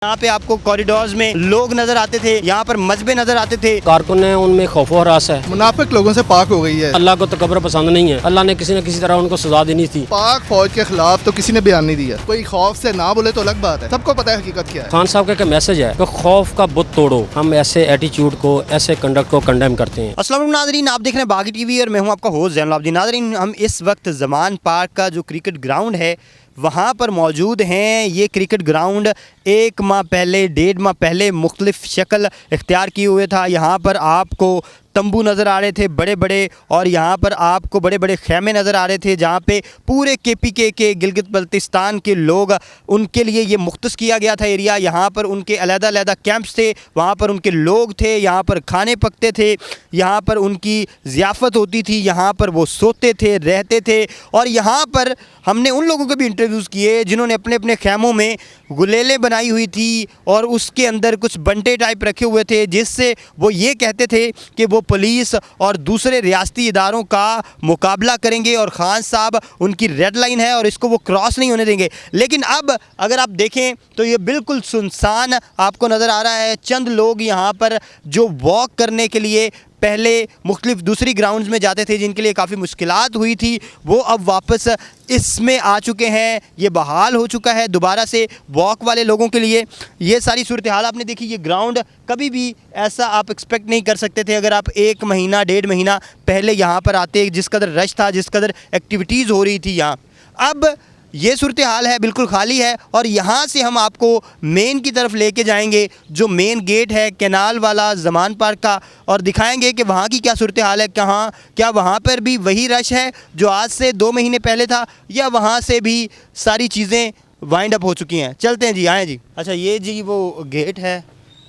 यहाँ पे आपको कॉरिडोर्स में लोग नजर आते थे, यहाँ पर मजबे नजर आते थे। कारकुन है उनमें खौफ और हरास है, मुनाफिक लोगों से पाक हो गई है। अल्लाह को तकबर पसंद नहीं है, अल्लाह ने किसी न किसी तरह उनको सजा देनी थी। पाक फौज के खिलाफ तो किसी ने बयान नहीं दिया, कोई खौफ से ना बोले तो अलग बात है, सबको पता है हकीकत क्या है। खान साहब का एक मैसेज है कि खौफ का बुत तोड़ो। हम ऐसे एटीट्यूड को, ऐसे कंडक्ट को कंडेम करते हैं। अस्सलाम वालेकुम नाज़रीन, आप देख रहे हैं बागी टीवी और मैं हूं आपका होस्ट ज़ैनुल आबिदीन। नाज़रीन, हम इस वक्त ज़मान पार्क का जो क्रिकेट ग्राउंड है वहाँ पर मौजूद हैं। ये क्रिकेट ग्राउंड 1 माह पहले, 1.5 माह पहले मुख्तलिफ शक्ल इख्तियार किए हुए था। यहाँ पर आपको तंबू नज़र आ रहे थे बड़े बड़े, और यहाँ पर आपको बड़े बड़े खैमे नज़र आ रहे थे जहाँ पे पूरे KPK के गिलगित बल्तिस्तान के लोग, उनके लिए ये मुख्तस किया गया था एरिया। यहाँ पर उनके अलग-अलग कैंप्स थे, वहाँ पर उनके लोग थे, यहाँ पर खाने पकते थे, यहाँ पर उनकी ज़ियाफ़त होती थी, यहाँ पर वो सोते थे, रहते थे। और यहाँ पर हमने उन लोगों के भी इंटरव्यूज़ किए जिन्होंने अपने अपने खैमों में गुलेलें बनाई हुई थी और उसके अंदर कुछ बंटे टाइप रखे हुए थे, जिससे वो ये कहते थे कि वो पुलिस और दूसरे रियासती इदारों का मुकाबला करेंगे और ख़ान साहब उनकी रेड लाइन है और इसको वो क्रॉस नहीं होने देंगे। लेकिन अब अगर आप देखें तो ये बिल्कुल सुनसान आपको नज़र आ रहा है। चंद लोग यहाँ पर जो वॉक करने के लिए पहले मुख्तलिफ दूसरी ग्राउंड्स में जाते थे, जिनके लिए काफ़ी मुश्किलात हुई थी, वो अब वापस इसमें आ चुके हैं। ये बहाल हो चुका है दोबारा से वॉक वाले लोगों के लिए। ये सारी सूरत हाल आपने देखी। ये ग्राउंड कभी भी ऐसा आप एक्सपेक्ट नहीं कर सकते थे अगर आप 1 महीना 1.5 महीना पहले यहाँ पर आते, जिस कदर रश था, जिस कदर एक्टिविटीज़ हो रही थी यहाँ। अब ये सूरत हाल है, बिल्कुल खाली है। और यहाँ से हम आपको मेन की तरफ लेके जाएंगे, जो मेन गेट है कैनाल वाला ज़मान पार्क का, और दिखाएंगे कि वहाँ की क्या सूरत हाल है। क्या वहाँ पर भी वही रश है जो आज से 2 महीने पहले था, या वहाँ से भी सारी चीज़ें वाइंड अप हो चुकी हैं। चलते हैं जी, आएँ जी। अच्छा, ये जी वो गेट है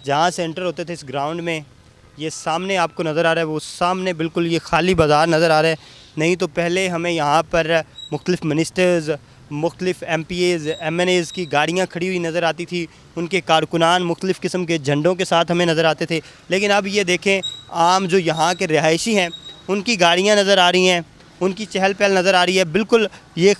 जहाँ से एंटर होते थे इस ग्राउंड में। ये सामने आपको नज़र आ रहा है, वो सामने बिल्कुल ये खाली बाज़ार नज़र आ रहा है। नहीं तो पहले हमें यहाँ पर मुख्तलिफ मिनिस्टर्स, मुख्तलिफ MPAs, MNAs की गाड़ियाँ खड़ी हुई नज़र आती थी, उनके कारकुनान मुख्तलिफ़ किस्म के झंडों के साथ हमें नज़र आते थे। लेकिन अब ये देखें, आम जो यहाँ के रिहायशी हैं उनकी गाड़ियाँ नज़र आ रही हैं, उनकी चहल पहल नज़र आ रही है। बिल्कुल ये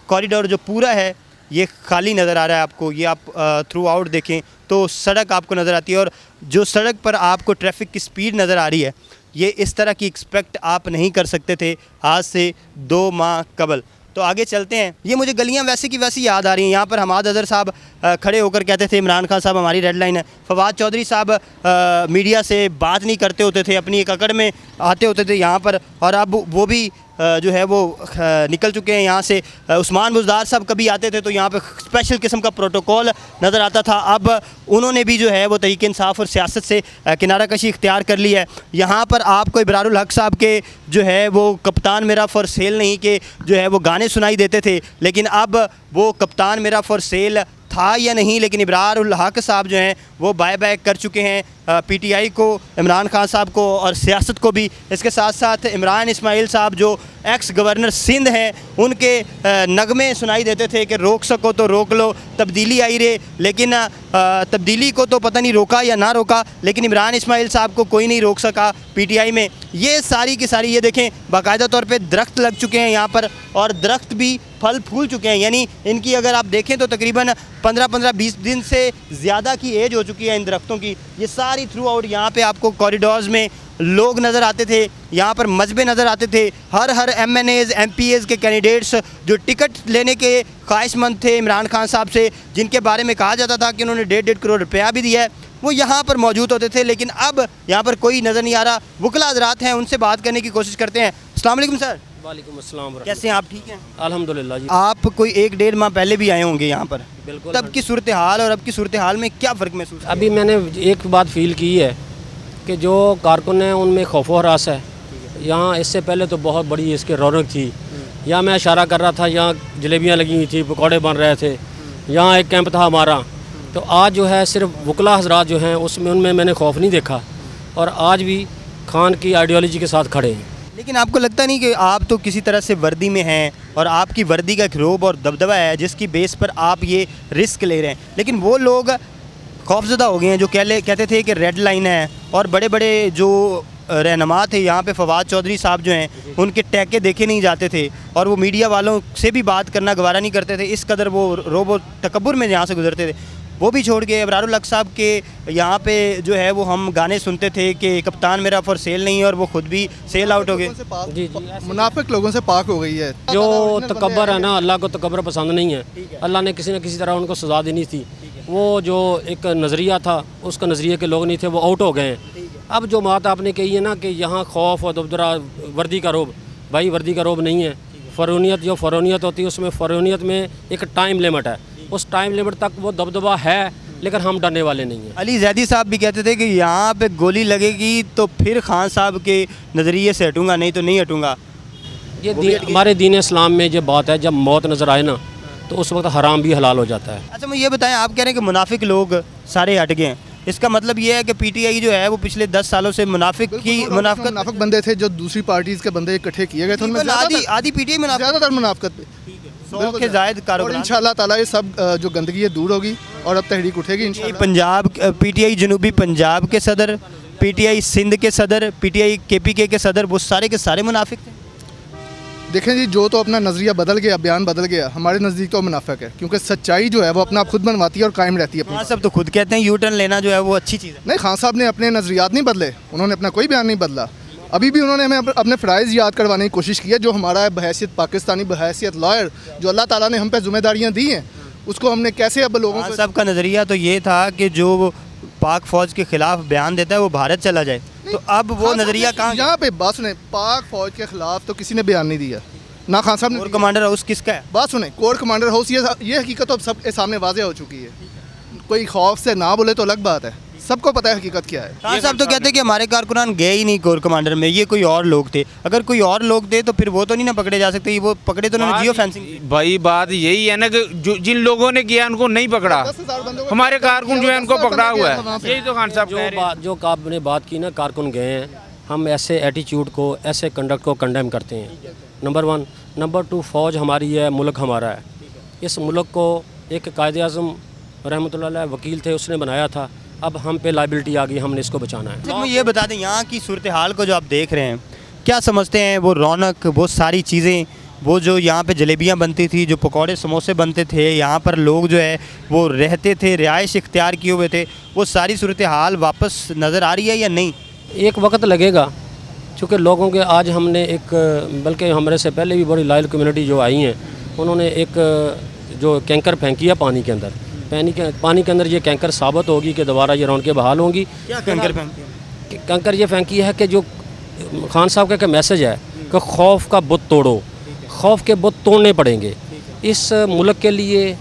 कॉरिडोर जो पूरा है ये खाली नज़र आ रहा है आपको। ये आप थ्रू आउट देखें तो सड़क आपको नज़र आती है, और जो सड़क पर आपको ट्रैफिक की स्पीड नज़र आ रही है, ये इस तरह की एक्सपेक्ट आप नहीं कर सकते थे आज से 2 माह कबल। तो आगे चलते हैं। ये मुझे गलियां वैसे की वैसी याद आ रही हैं। यहाँ पर हमाद अज़हर साहब खड़े होकर कहते थे इमरान खान साहब हमारी रेड लाइन है। फवाद चौधरी साहब मीडिया से बात नहीं करते होते थे, अपनी एक अकड़ में आते होते थे यहाँ पर, और अब वो भी जो है वो निकल चुके हैं यहाँ से। उस्मान बुज़दार साहब कभी आते थे तो यहाँ पे स्पेशल किस्म का प्रोटोकॉल नज़र आता था। अब उन्होंने भी जो है वो तरीक़े इंसाफ और सियासत से किनारा कशी इख्तियार कर ली है। यहाँ पर आपको इब्रारुल हक साहब के जो है वो कप्तान मेरा फॉर सेल नहीं के जो है वो गाने सुनाई देते थे, लेकिन अब वो कप्तान मेरा फॉर सेल था या नहीं, लेकिन इब्रारुल हक साहब जो हैं वो बाय बैक कर चुके हैं PTI को, इमरान खान साहब को और सियासत को भी। इसके साथ साथ इमरान इस्माइल साहब जो एक्स गवर्नर सिंध हैं, उनके नगमे सुनाई देते थे कि रोक सको तो रोक लो, तब्दीली आई रे। लेकिन तब्दीली को तो पता नहीं रोका या ना रोका, लेकिन इमरान इस्माइल साहब को कोई नहीं रोक सका PTI में। ये सारी की सारी ये देखें, बाकायदा तौर पे दरख्त लग चुके हैं यहाँ पर, और दरख्त भी फल फूल चुके हैं। यानी इनकी अगर आप देखें तो तकरीबन 15-20 दिन से ज़्यादा की एज हो चुकी है इन दरख्तों की। ये सारी थ्रू आउट यहाँ पे आपको कॉरिडोर्स में लोग नज़र आते थे, यहाँ पर मजबे नज़र आते थे। हर MNAs MPAs के कैंडिडेट्स जो टिकट लेने के ख्वाहिशमंद थे इमरान खान साहब से, जिनके बारे में कहा जाता था कि उन्होंने 1.5 करोड़ रुपया भी दिया है, वो यहाँ पर मौजूद होते थे। लेकिन अब यहाँ पर कोई नज़र नहीं आ रहा। वकला हज़रात हैं, उनसे बात करने की कोशिश करते हैं। अस्सलाम वालेकुम सर। वालेकुम अस्सलाम। कैसे हैं आप? ठीक हैं अल्हम्दुलिल्लाह जी। आप कोई 1-1.5 माह पहले भी आए होंगे यहाँ पर, बिल्कुल। तब की सूरत हाल और अब की सूरत हाल में क्या फ़र्क महसूस? अभी मैंने एक बात फील की है कि जो कारकुन हैं उनमें खौफ और हरास है। यहाँ इससे पहले तो बहुत बड़ी इसकी रौनक थी। यहाँ मैं इशारा कर रहा था, यहाँ जलेबियाँ लगी हुई थी, पकौड़े बन रहे थे, यहाँ एक कैंप था हमारा। तो आज जो है सिर्फ वकला हज़रात जो हैं उसमें उनमें मैंने खौफ नहीं देखा, और आज भी खान की आइडियोलॉजी के साथ खड़े हैं। लेकिन आपको लगता नहीं कि आप तो किसी तरह से वर्दी में हैं और आपकी वर्दी का एक रोब और दबदबा है जिसकी बेस पर आप ये रिस्क ले रहे हैं, लेकिन वो लोग खौफजदा हो गए हैं जो कहते थे कि रेड लाइन है, और बड़े बड़े जो रहनुमा थे यहाँ पे, फवाद चौधरी साहब जो हैं, उनके टैके देखे नहीं जाते थे और वो मीडिया वालों से भी बात करना गवारा नहीं करते थे। इस कदर वो रोब और तकब्बुर में यहाँ से गुजरते थे। वो भी छोड़ गए। अबरारुल हक साहब के यहाँ पे जो है वो हम गाने सुनते थे कि कप्तान मेरा फॉर सेल नहीं है, और वो खुद भी सेल आउट हो गए। जी जी, ऐसे मुनाफिक लोगों से पाक हो गई है। जो तकब्बर है ना, अल्लाह को तकब्बर पसंद नहीं है। अल्लाह ने किसी न किसी तरह उनको सज़ा देनी थी। वो जो एक नज़रिया था, उसका नज़रिए के लोग नहीं थे, वो आउट हो गए हैं। अब जो बात आपने कही है ना कि यहाँ खौफ और दबदरा, वर्दी का रोब, भाई वर्दी का रोब नहीं है। फ़रौनियत जो फ़रौनियत होती है, उसमें फ़रौनियत में एक टाइम लिमिट है। उस टाइम लिमिट तक वो दबदबा है, लेकिन हम डरने वाले नहीं हैं। अली जैदी साहब भी कहते थे कि यहाँ पे गोली लगेगी तो फिर खान साहब के नज़रिए से हटूँगा, नहीं तो नहीं हटूँगा। ये हमारे दीन इस्लाम में ये बात है, जब मौत नज़र आए ना तो उस वक्त हराम भी हलाल हो जाता है। अच्छा मुझे ये बताएं, आप कह रहे हैं कि मुनाफिक लोग सारे हट गए हैं, इसका मतलब ये है कि पीटीआई जो है वो पिछले 10 सालों से मुनाफिक मुनाफिक बंदे थे, जो दूसरी पार्टीज के बंदे इकट्ठे किए गए थे, उनमें आधी पीटीआई मुनाफिक, ज़्यादातर मुनाफिकत पे। 100 के जायद और कारोबार। इंशाल्लाह ताला ये सब जो गंदगी है दूर होगी और अब तहरीक उठेगी इंशाल्लाह। पंजाब, पीटीआई जनूबी पंजाब के सदर, पीटीआई सिंध के सदर, पीटीआई केपीके के सदर, वो सारे के सारे मुनाफिक थे। देखें जी, जो तो अपना नज़रिया बदल गया, बयान बदल गया, हमारे नज़दीक तो मुनाफिक है, क्योंकि सच्चाई जो है वो अपना आप खुद बनवाती है और कायम रहती है अपनी। खान साहब तो खुद कहते हैं यू टर्न लेना जो है वो अच्छी चीज़ है। नहीं, खान साहब ने अपने नज़रियात नहीं बदले, उन्होंने अपना कोई बयान नहीं बदला। अभी भी उन्होंने हमें अपने फ़राइज़ याद करवाने की कोशिश की है, जो हमारा है बहैसियत पाकिस्तानी, बहैसियत लॉयर, जो अल्लाह ताला ने हम पे ज़िम्मेदारियाँ दी हैं, उसको हमने कैसे अब लोगों खान को। साहब का नज़रिया तो ये था कि जो पाक फ़ौज के ख़िलाफ़ बयान देता है वो भारत चला जाए, तो अब वो नज़रिया कहाँ? यहाँ पे बात सुने, पाक फ़ौज के ख़िलाफ़ तो किसी ने बयान नहीं दिया ना, खान साहब ने। और कमांडर हाउस किसका है? बात सुने, कोर कमांडर हाउस, ये हकीकत तो अब सबके सामने वाज़ेह हो चुकी है। कोई खौफ से ना बोले तो अलग बात है, सबको पता है हकीकत क्या है। खान साहब तो कहते हैं कि हमारे कारकुनान गए ही नहीं कोर कमांडर में, ये कोई और लोग थे। अगर कोई और लोग थे तो फिर वो तो नहीं ना पकड़े जा सकते, वो पकड़े तो उन्होंने जियो फेंसिंग। भाई बात यही है ना कि जिन लोगों ने किया उनको नहीं पकड़ा, 10,000 बंदों को हमारे कारकुन जो है उनको पकड़ा हुआ वहाँ है। पे। यही तो खान साहब कह रहे हैं। जो आपने बात की ना, कारकुन गए हैं, हम ऐसे एटीट्यूड को, ऐसे कंडक्ट को कंडेम करते हैं, नंबर 1। नंबर 2, फ़ौज हमारी है, मुल्क हमारा है। इस मुल्क को एक कायद-ए-आज़म रहमतुल्लाह अलैह वकील थे, उसने बनाया था। अब हम पे लाइबिलिटी आ गई, हमने इसको बचाना है। मुझे ये बता दें, यहाँ की सूरत हाल को जो आप देख रहे हैं, क्या समझते हैं? वो रौनक, वो सारी चीज़ें, वो जो यहाँ पे जलेबियाँ बनती थी, जो पकौड़े समोसे बनते थे, यहाँ पर लोग जो है वो रहते थे, रिहाइश इख्तियार किए हुए थे, वो सारी सूरत हाल वापस नज़र आ रही है या नहीं? एक वक्त लगेगा, चूँकि लोगों के आज हमने एक, बल्कि हमारे से पहले भी बड़ी लॉयल कम्युनिटी जो आई हैं, उन्होंने एक जो कैंकर फेंकी है पानी के अंदर, पानी के अंदर ये कैंकर साबित होगी कि दोबारा ये रौनकें बहाल होंगी। क्या कैंकर फेंकते हैं? कैंकर ये फेंकी है कि जो खान साहब का मैसेज है कि खौफ का बुत तोड़ो, खौफ के बुत तोड़ने पड़ेंगे इस मुल्क के लिए,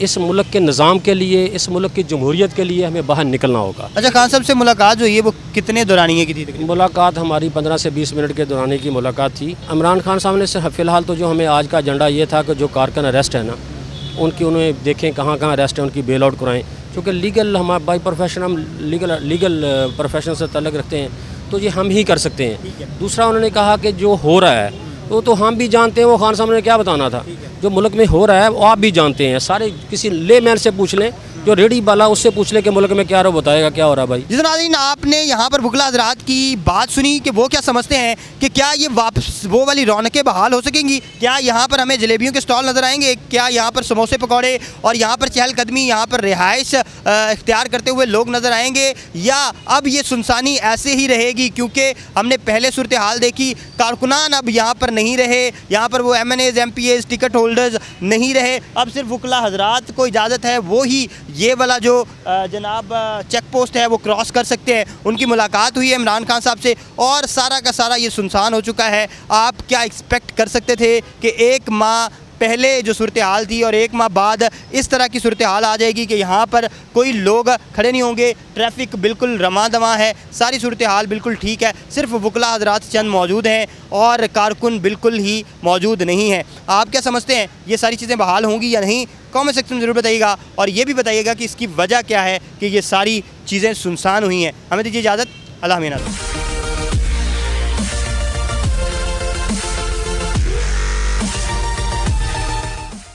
इस मुल्क के निज़ाम के लिए, इस मुल्क की जमहूरियत के लिए हमें बाहर निकलना होगा। अच्छा, खान साहब से मुलाकात जो है वो कितने दौरानिए की थी तकरीबन? मुलाकात हमारी 15 से 20 मिनट के दौरान की मुलाकात थी। इमरान खान साहब ने फ़िलहाल तो जो हमें आज का एजेंडा ये था कि जो कारकुन अरेस्ट है ना, उनकी उन्हें देखें कहाँ कहाँ अरेस्ट है, उनकी बेल आउट कराएँ, क्योंकि लीगल हमारे बाई प्रोफेशन, हम लीगल प्रोफेशन से ताल्लुक़ रखते हैं, तो ये हम ही कर सकते हैं। दूसरा, उन्होंने कहा कि जो हो रहा है वो तो हम भी जानते हैं, वो खान साहब ने क्या बताना था, जो मुल्क में हो रहा है वो आप भी जानते हैं। सारे किसी लेमैन से पूछ लें, जो रेडी वाला, उससे पूछ लें कि मुल्क में क्या हो, बताएगा क्या हो रहा है भाई। जिस नाज़रीन, आपने यहाँ पर बुकला हज़रात की बात सुनी कि वो क्या समझते हैं कि क्या ये वापस वो वाली रौनकें बहाल हो सकेंगी? क्या यहाँ पर हमें जलेबियों के स्टॉल नज़र आएंगे? क्या यहाँ पर समोसे पकौड़े और यहाँ पर चहलकदमी, यहाँ पर रिहाइश इख्तियार करते हुए लोग नज़र आएंगे, या अब ये सुनसानी ऐसे ही रहेगी? क्योंकि हमने पहले सूरत हाल देखी, कारकुनान अब यहाँ पर नहीं रहे, यहाँ पर वो MNAs, MPAs, टिकट होल्डर्स नहीं रहे, अब सिर्फ वकला हज़रात को इजाज़त है वो ही ये वाला जो जनाब चेक पोस्ट है वो क्रॉस कर सकते हैं। उनकी मुलाकात हुई है इमरान खान साहब से और सारा का सारा ये सुनसान हो चुका है। आप क्या एक्सपेक्ट कर सकते थे कि 1 माह पहले जो सूरत हाल थी और 1 माह बाद इस तरह की सूरत हाल आ जाएगी कि यहाँ पर कोई लोग खड़े नहीं होंगे, ट्रैफिक बिल्कुल रमा दमा है, सारी सूरत हाल बिल्कुल ठीक है, सिर्फ वकला हज़रात चंद मौजूद हैं और कारकुन बिल्कुल ही मौजूद नहीं हैं। आप क्या समझते हैं, ये सारी चीज़ें बहाल होंगी या नहीं? कमेंट सेक्शन में ज़रूर बताइएगा और ये भी बताइएगा कि इसकी वजह क्या है कि ये सारी चीज़ें सुनसान हुई हैं। हमें दीजिए इजाज़त, अल्लाह हाफ़िज़।